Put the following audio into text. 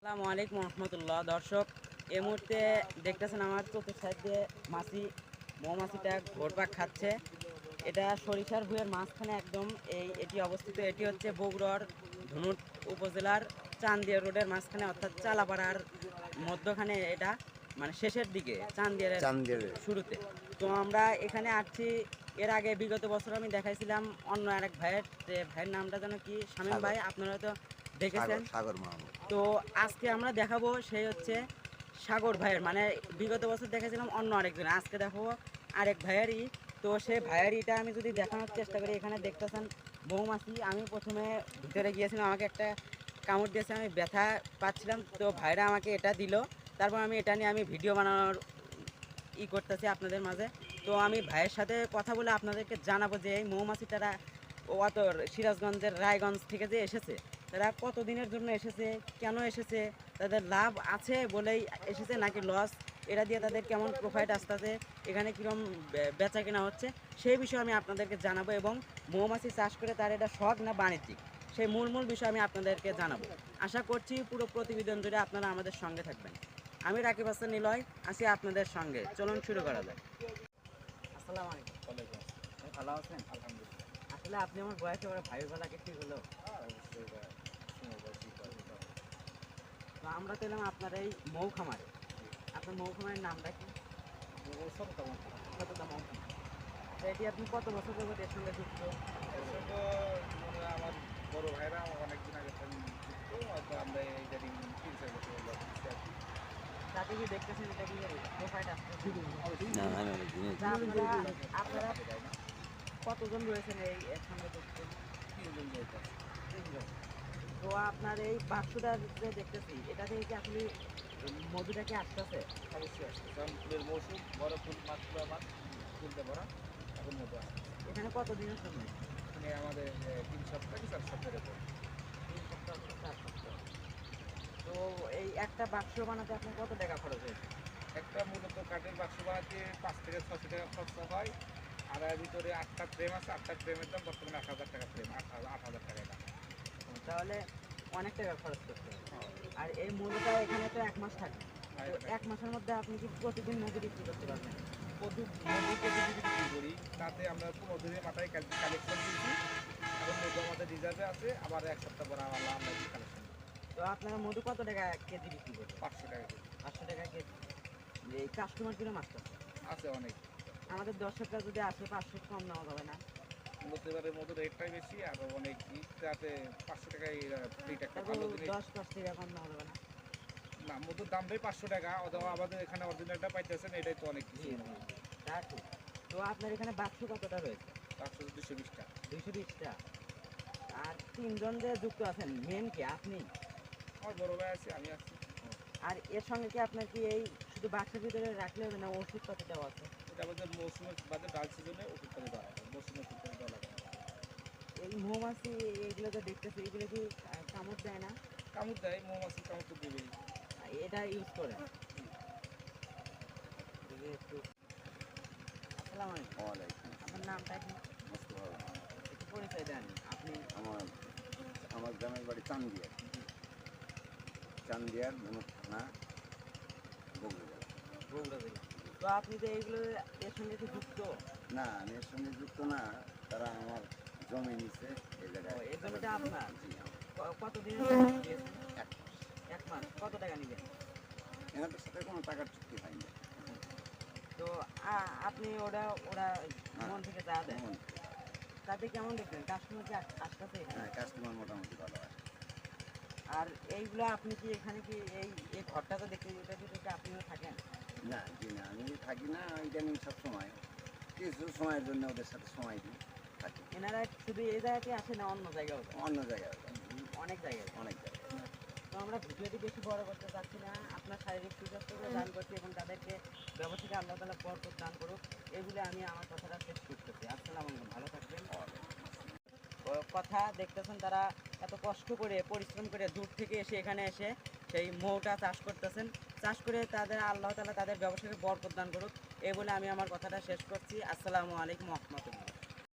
আসসালামু আলাইকুম রহমতুল্লাহ। দর্শক, এই মুহূর্তে দেখতেছেন আমার চোখের সাইড দিয়ে মাছি, মৌমাছিটা ঘুরপাক খাচ্ছে। এটা সরিষার ভুঁইয়ের মাঝখানে একদম এটি অবস্থিত। এটি হচ্ছে বগুড়ার ধুনট উপজেলার চান্দিয়া রোডের মাঝখানে, অর্থাৎ চালাপাড়ার মধ্যখানে। এটা মানে শেষের দিকে চান্দিয়ার শুরুতে। তো আমরা এখানে আসছি। এর আগে বিগত বছর আমি দেখাইছিলাম অন্য আরেক ভাইয়ের, যে ভাইয়ের নামটা যেন কি, শামীম ভাই, আপনারা তো দেখেছেন। সাগর মাহমুদ। তো আজকে আমরা দেখাবো সেই হচ্ছে সাগর ভাইয়ের, মানে বিগত বছর দেখেছিলাম অন্য আরেকজন, আজকে দেখাবো আরেক ভাইয়েরই। তো সেই ভাইয়েরইটা আমি যদি দেখানোর চেষ্টা করি, এখানে দেখতেছেন মৌমাছি। আমি প্রথমে ভিতরে গিয়েছিলাম, আমাকে একটা কামড় দিয়েছে, আমি ব্যথা পাচ্ছিলাম। তো ভাইরা আমাকে এটা দিল, তারপর আমি এটা নিয়ে ভিডিও বানানোর করতেছি আপনাদের মাঝে। তো আমি ভাইয়ের সাথে কথা বলে আপনাদেরকে জানাবো যে এই মৌমাছিটারা অত সিরাজগঞ্জের রায়গঞ্জ থেকে যে এসেছে, তারা কত দিনের জন্য এসেছে, কেন এসেছে, তাদের লাভ আছে বলেই এসেছে নাকি লস, এটা দিয়ে তাদের কেমন প্রোফাইট আসতেছে, এখানে কীরকম বেচা কেনা হচ্ছে, সেই বিষয়ে আমি আপনাদেরকে জানাবো। এবং মৌমাছি চাষ করে তার এটা শখ না বাণিজ্যিক, সেই মূল বিষয় আমি আপনাদেরকে জানাবো। আশা করছি পুরো প্রতিবেদন জুড়ে আপনারা আমাদের সঙ্গে থাকবেন। আমি রাকিব হাসান নিলয় আছি আপনাদের সঙ্গে। চলুন শুরু করা যায়। আসসালামু আলাইকুম। ভালো আছেন? আলহামদুলিল্লাহ। আসলে আপনি আমার বয়সে ওরা ভাই বেলাকে ঠিক হলো। তো আমরা তো এলাম আপনার এই মৌ খামারে। আপনার মৌ খামারের নামটা কি? সততা মৌ খামার। তো এটি আপনি কত বছর যাবত এর সঙ্গে যুক্ত? আমার বড় ভাইরা অনেকদিন আগে থেকে যুক্ত, হয়তো আমরা ইদানিং 3-4 বছর হলো দিচ্ছি আর কি। তাতে কি দেখতেছেন এটা কি প্রোফাইট আসছে? না, আপনারা কতজন রয়েছেন এই এর সঙ্গে যুক্ত? 3 জন রয়েছে। তিনজন। তো আপনার এই বাক্সটা যে দেখতেছি, এটা থেকে কি আসলে মধুটা কি আসতেছে? অবশ্যই আসছে, কারণ ফুলের মৌসুম, বড় ফুল, মাছগুলো মাছ তুলতে পারা, এখন মতো আসছে। এখানে কত দিনের জন্য? এখানে আমাদের 3 সপ্তাহ কি 4 সপ্তাহের উপর। 3 সপ্তাহ, 4 সপ্তাহ। তো এই একটা বাক্স বানাতে আপনার কত টাকা খরচ হয়েছে? একটা মূলত কাঠের বাক্স বানাতে 5 থেকে 600 টাকা খরচা হয়। আর এর ভিতরে 8টা ফ্রেম আছে, 8টা ফ্রেমের দাম বর্তমানে 8,000 টাকা ফ্রেম, 8,000 টাকা দাম। তাহলে অনেক টাকা খরচ করতে হবে। আর এই মধুটা এখানে তো 1 মাস থাকে। তো 1 মাসের মধ্যে আপনি কি প্রতিদিন মধু বিক্রি করতে পারবেন? মধুকে যদি বিক্রি করি, তাতে আমরা মধুরের মাথায় কালেকশন দিয়েছি। এখন মধু আমাদের রিজার্ভে আছে, আবার 1 সপ্তাহ পরে আমরা কালেকশন দিই। তো আপনারা মধু কত টাকা কেজি বিক্রি করবেন? 500 টাকা কেজি। 500 টাকা কেজি। এই কাস্টমার কিরকম আসতেছে? আছে অনেক। আমাদের দর্শকরা যদি আসে, 500 কম নেওয়া যাবে না? বলতে পারে মধুর রেটটাই বেশি, আর অনেক যাতে 500 টাকায় ফ্রিট একটা ভালো জিনিস। 10-5 টাকা কম নেওয়া যাবে না? না, মধুর দামটাই 500 টাকা, অথবা আমাদের এখানে অরিজিনালটা পাইতেছেন, এটাই তো অনেক কিছু। তা ঠিক। তো আপনার এখানে বাক্স কতটা রয়েছে? 220টা। 220টা। আর তিনজন যে যুক্ত আছেন, মেন কি আপনি? আমার বড় ভাই আছে, আমি আছি। আর এর সঙ্গে কি আপনার কি এই শুধু বাক্সের ভিতরে রাখলে হবে না, ওষুধপাতি দেওয়া আছে? এটা আমাদের মৌসুমের বাদে ডাল সিজনে ওষুধ দেওয়া হয়, মৌসুমে ওষুধ দেওয়া লাগে না। এই মৌমাছি এইগুলো যে দেখতেছে, এগুলো কি কামড় দেয় না? কামড় দেয়, মৌমাছি কামড় তো দেবেই। এটা ইউজ করে? যদি একটু। আসসালামু আলাইকুম। ওয়ালাইকুম। আপনার নামটা কি? মোস্তফা রহমান। একটু পরিচয় দেন আপনি। আমার আমার গ্রামের বাড়ি চান্দিয়া, চান্দিয়ার ধনুক থানা, বগুড়া জেলা। বগুড়া জেলা। তো আপনি যে এইগুলো এর সঙ্গে কি যুক্ত? না, আমি এর সঙ্গে যুক্ত না, তারা আমার জমি নিচ্ছে এই জায়গায়। এই জমিটা আপনার? জি, কতদিনের জন্য দিয়েছেন? 1 মাস। 1 মাস। কত টাকা নেবেন? এনাদের সাথে কোনো টাকার চুক্তি হয়নি। তো আপনি ওরা ওরা মন থেকে যা দেয়, মন। তাতে কেমন দেখবেন? কাস্টমার কি আসতেছে এখানে? হ্যাঁ, কাস্টমার মোটামুটি ভালো হয়। আর এইগুলো আপনি কি এখানে কি এই ঘরটা তো দেখতে, এটা কি আপনিও থাকেন? না, জি না, আমি থাকি না ইদানিং, সব সময় কিছু সময়ের জন্য ওদের সাথে সময় দিই, থাকি। এনারা শুধু এই জায়গাতে আসে না অন্য জায়গাও যায়? অন্য জায়গায় অনেক জায়গায়। অনেক জায়গায়। তো আমরা ভিডিওটি বেশি বড় করতে চাচ্ছি না, আপনার শারীরিক সুস্বাস্থ্য দান করছি এবং তাদেরকে ব্যবসা থেকে আল্লাহ তাআলা বরকত দান করুক, এগুলো আমি আমার কথাটা শেষ করতেছি। আসসালামু আলাইকুম, ভালো থাকবেন। কথা দেখতেছেন, তারা এত কষ্ট করে পরিশ্রম করে দূর থেকে এসে এখানে এসে সেই মৌটা চাষ করতেছেন। চাষ করে তাদের আল্লাহ তাআলা তাদের ব্যবসাকে বরকত দান করুক, এই বলে আমি আমার কথাটা শেষ করছি। আসসালামু আলাইকুম ওয়া রাহমাতুল্লাহ।